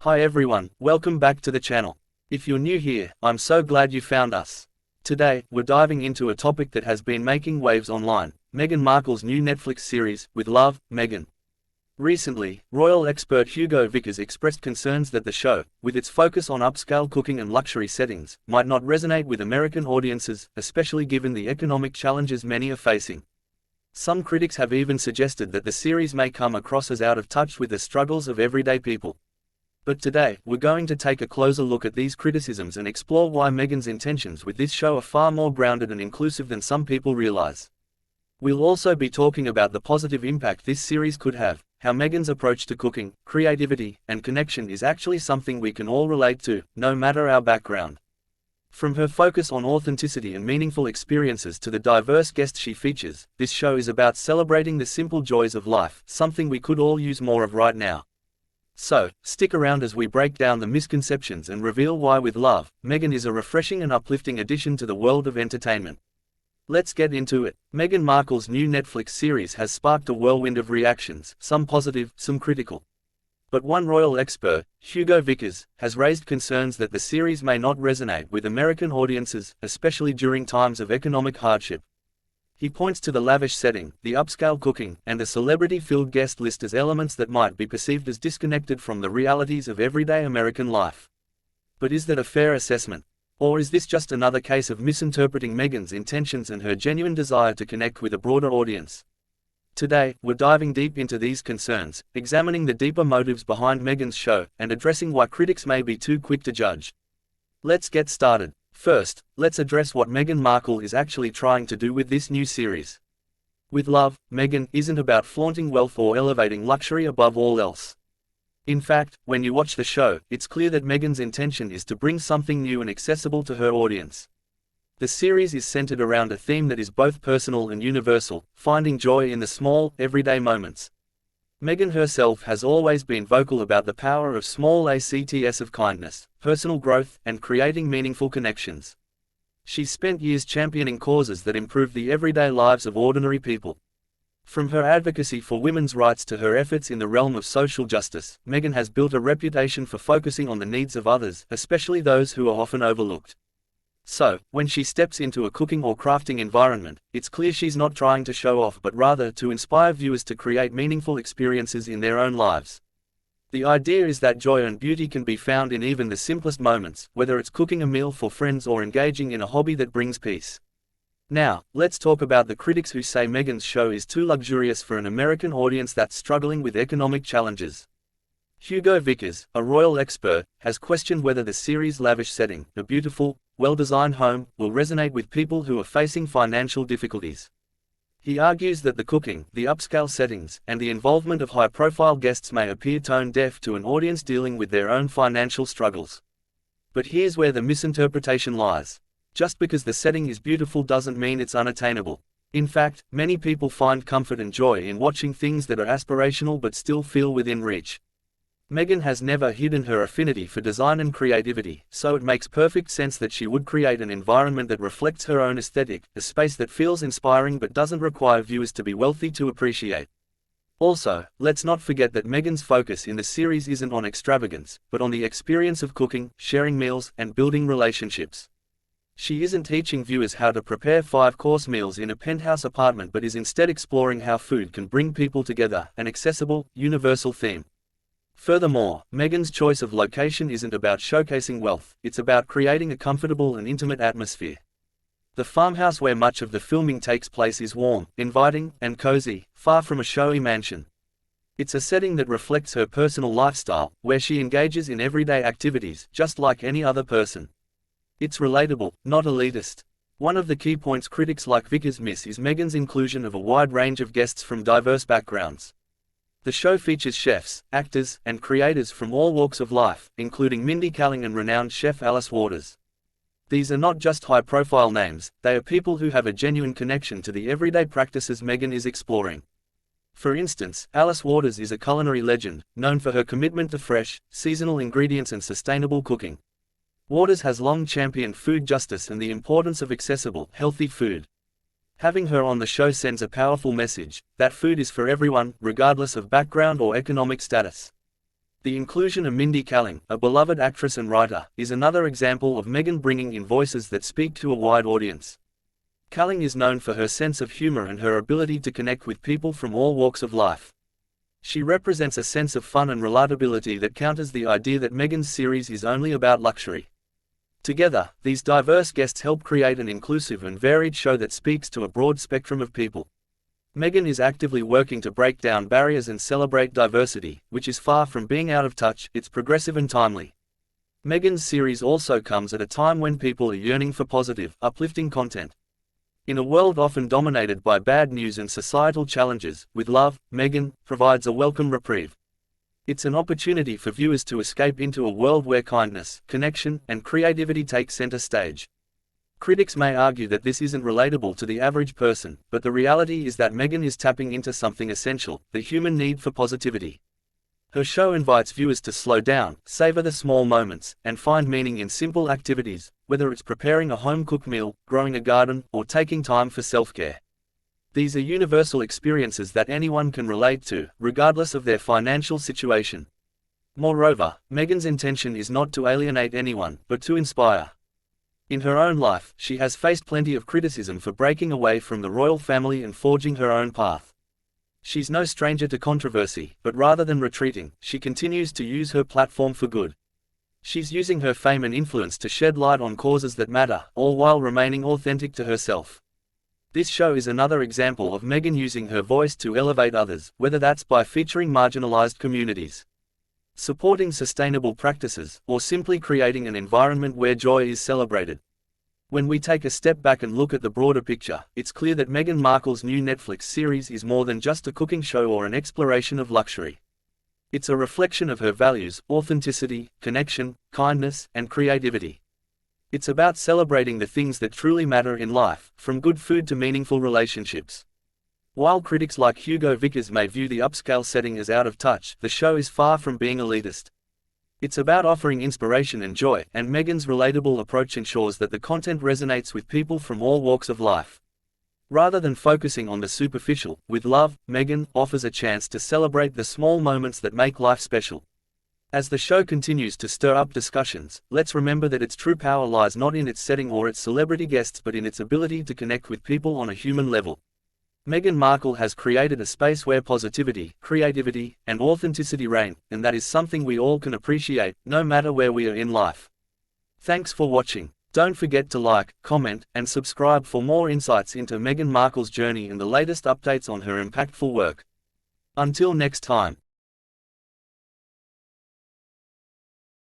Hi everyone, welcome back to the channel. If you're new here, I'm so glad you found us. Today, we're diving into a topic that has been making waves online, Meghan Markle's new Netflix series, With Love, Meghan. Recently, royal expert Hugo Vickers expressed concerns that the show, with its focus on upscale cooking and luxury settings, might not resonate with American audiences, especially given the economic challenges many are facing. Some critics have even suggested that the series may come across as out of touch with the struggles of everyday people. But today, we're going to take a closer look at these criticisms and explore why Meghan's intentions with this show are far more grounded and inclusive than some people realize. We'll also be talking about the positive impact this series could have, how Meghan's approach to cooking, creativity, and connection is actually something we can all relate to, no matter our background. From her focus on authenticity and meaningful experiences to the diverse guests she features, this show is about celebrating the simple joys of life, something we could all use more of right now. So, stick around as we break down the misconceptions and reveal why With Love, Meghan is a refreshing and uplifting addition to the world of entertainment. Let's get into it. Meghan Markle's new Netflix series has sparked a whirlwind of reactions, some positive, some critical. But one royal expert, Hugo Vickers, has raised concerns that the series may not resonate with American audiences, especially during times of economic hardship. He points to the lavish setting, the upscale cooking, and a celebrity-filled guest list as elements that might be perceived as disconnected from the realities of everyday American life. But is that a fair assessment? Or is this just another case of misinterpreting Meghan's intentions and her genuine desire to connect with a broader audience? Today, we're diving deep into these concerns, examining the deeper motives behind Meghan's show, and addressing why critics may be too quick to judge. Let's get started. First, let's address what Meghan Markle is actually trying to do with this new series. With Love, Meghan isn't about flaunting wealth or elevating luxury above all else. In fact, when you watch the show, it's clear that Meghan's intention is to bring something new and accessible to her audience. The series is centered around a theme that is both personal and universal, finding joy in the small, everyday moments. Meghan herself has always been vocal about the power of small acts of kindness, personal growth, and creating meaningful connections. She's spent years championing causes that improve the everyday lives of ordinary people. From her advocacy for women's rights to her efforts in the realm of social justice, Meghan has built a reputation for focusing on the needs of others, especially those who are often overlooked. So, when she steps into a cooking or crafting environment, it's clear she's not trying to show off but rather to inspire viewers to create meaningful experiences in their own lives. The idea is that joy and beauty can be found in even the simplest moments, whether it's cooking a meal for friends or engaging in a hobby that brings peace. Now, let's talk about the critics who say Meghan's show is too luxurious for an American audience that's struggling with economic challenges. Hugo Vickers, a royal expert, has questioned whether the series' lavish setting, a beautiful, well-designed home, will resonate with people who are facing financial difficulties. He argues that the cooking, the upscale settings, and the involvement of high-profile guests may appear tone-deaf to an audience dealing with their own financial struggles. But here's where the misinterpretation lies. Just because the setting is beautiful doesn't mean it's unattainable. In fact, many people find comfort and joy in watching things that are aspirational but still feel within reach. Meghan has never hidden her affinity for design and creativity, so it makes perfect sense that she would create an environment that reflects her own aesthetic, a space that feels inspiring but doesn't require viewers to be wealthy to appreciate. Also, let's not forget that Meghan's focus in the series isn't on extravagance, but on the experience of cooking, sharing meals, and building relationships. She isn't teaching viewers how to prepare 5-course meals in a penthouse apartment but is instead exploring how food can bring people together, an accessible, universal theme. Furthermore, Meghan's choice of location isn't about showcasing wealth, it's about creating a comfortable and intimate atmosphere. The farmhouse where much of the filming takes place is warm, inviting, and cozy, far from a showy mansion. It's a setting that reflects her personal lifestyle, where she engages in everyday activities, just like any other person. It's relatable, not elitist. One of the key points critics like Vickers miss is Meghan's inclusion of a wide range of guests from diverse backgrounds. The show features chefs, actors, and creators from all walks of life, including Mindy Kaling and renowned chef Alice Waters. These are not just high-profile names, they are people who have a genuine connection to the everyday practices Meghan is exploring. For instance, Alice Waters is a culinary legend, known for her commitment to fresh, seasonal ingredients and sustainable cooking. Waters has long championed food justice and the importance of accessible, healthy food. Having her on the show sends a powerful message, that food is for everyone, regardless of background or economic status. The inclusion of Mindy Kaling, a beloved actress and writer, is another example of Meghan bringing in voices that speak to a wide audience. Kaling is known for her sense of humor and her ability to connect with people from all walks of life. She represents a sense of fun and relatability that counters the idea that Meghan's series is only about luxury. Together, these diverse guests help create an inclusive and varied show that speaks to a broad spectrum of people. Meghan is actively working to break down barriers and celebrate diversity, which is far from being out of touch. It's progressive and timely. Meghan's series also comes at a time when people are yearning for positive, uplifting content. In a world often dominated by bad news and societal challenges, With Love, Meghan provides a welcome reprieve. It's an opportunity for viewers to escape into a world where kindness, connection, and creativity take center stage. Critics may argue that this isn't relatable to the average person, but the reality is that Meghan is tapping into something essential: the human need for positivity. Her show invites viewers to slow down, savor the small moments, and find meaning in simple activities, whether it's preparing a home-cooked meal, growing a garden, or taking time for self-care. These are universal experiences that anyone can relate to, regardless of their financial situation. Moreover, Meghan's intention is not to alienate anyone, but to inspire. In her own life, she has faced plenty of criticism for breaking away from the royal family and forging her own path. She's no stranger to controversy, but rather than retreating, she continues to use her platform for good. She's using her fame and influence to shed light on causes that matter, all while remaining authentic to herself. This show is another example of Meghan using her voice to elevate others, whether that's by featuring marginalized communities, supporting sustainable practices, or simply creating an environment where joy is celebrated. When we take a step back and look at the broader picture, it's clear that Meghan Markle's new Netflix series is more than just a cooking show or an exploration of luxury. It's a reflection of her values: authenticity, connection, kindness, and creativity. It's about celebrating the things that truly matter in life, from good food to meaningful relationships. While critics like Hugo Vickers may view the upscale setting as out of touch, the show is far from being elitist. It's about offering inspiration and joy, and Meghan's relatable approach ensures that the content resonates with people from all walks of life. Rather than focusing on the superficial, With Love, Meghan offers a chance to celebrate the small moments that make life special. As the show continues to stir up discussions, let's remember that its true power lies not in its setting or its celebrity guests but in its ability to connect with people on a human level. Meghan Markle has created a space where positivity, creativity, and authenticity reign, and that is something we all can appreciate, no matter where we are in life. Thanks for watching. Don't forget to like, comment, and subscribe for more insights into Meghan Markle's journey and the latest updates on her impactful work. Until next time.